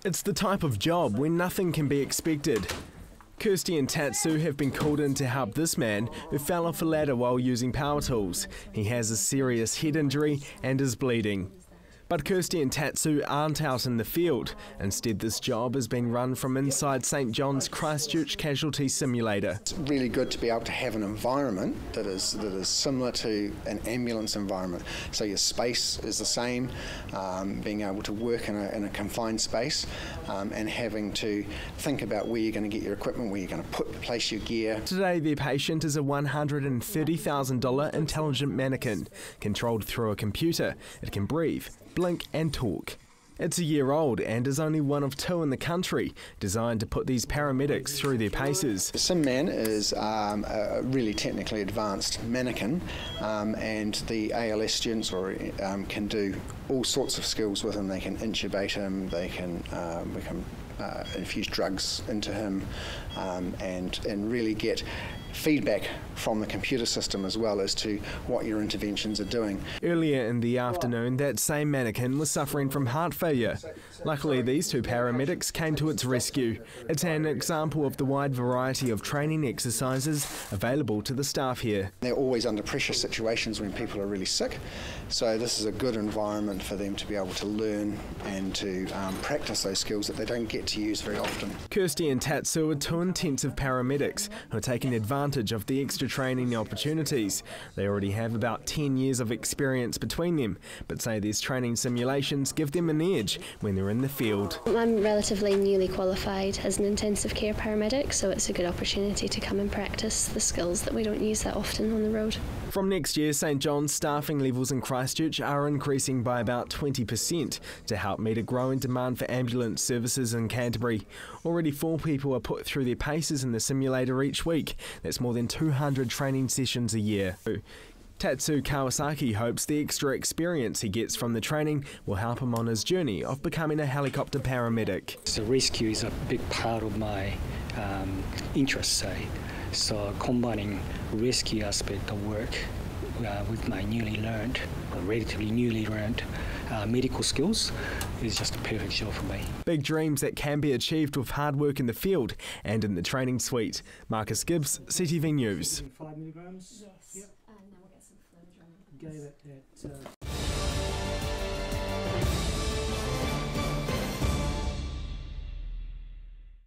It's the type of job where nothing can be expected. Kristy and Tatsu have been called in to help this man who fell off a ladder while using power tools. He has a serious head injury and is bleeding. But Kristy and Tatsu aren't out in the field. Instead, this job is being run from inside St John's Christchurch Casualty Simulator. It's really good to be able to have an environment that is similar to an ambulance environment. So your space is the same, being able to work in a confined space, and having to think about where you're going to get your equipment, where you're going to place your gear. Today, their patient is a $130,000 intelligent mannequin, controlled through a computer. It can breathe, blink and talk. It's a year old and is only one of 2 in the country, designed to put these paramedics through their paces. Mann is a really technically advanced mannequin, and the ALS students can do all sorts of skills with him. They can intubate him, we can infuse drugs into him, and really get feedback from the computer system as well as to what your interventions are doing. Earlier in the afternoon, that same mannequin was suffering from heart failure. Luckily, these 2 paramedics came to its rescue. It's an example of the wide variety of training exercises available to the staff here. They're always under pressure situations when people are really sick, so this is a good environment for them to be able to learn and to practice those skills that they don't get to use very often. Kristy and Tatsu are 2 intensive paramedics who are taking advantage of the extra training opportunities. They already have about 10 years of experience between them, but say these training simulations give them an edge when they're in the field. I'm relatively newly qualified as an intensive care paramedic, so it's a good opportunity to come and practice the skills that we don't use that often on the road. From next year, St John's staffing levels in Christchurch are increasing by about 20% to help meet a growing demand for ambulance services in Canterbury. Already 4 people are put through their paces in the simulator each week. That's more than 200 training sessions a year. Tatsu Kawasaki hopes the extra experience he gets from the training will help him on his journey of becoming a helicopter paramedic. So rescue is a big part of my interest, say. So combining rescue aspect of work with my relatively newly learned medical skills is just a perfect show for me. Big dreams that can be achieved with hard work in the field and in the training suite. Marcus Gibbs, CTV News. 5 milligrams? Yes. Yep. And now we'll get some fluid. Gave it at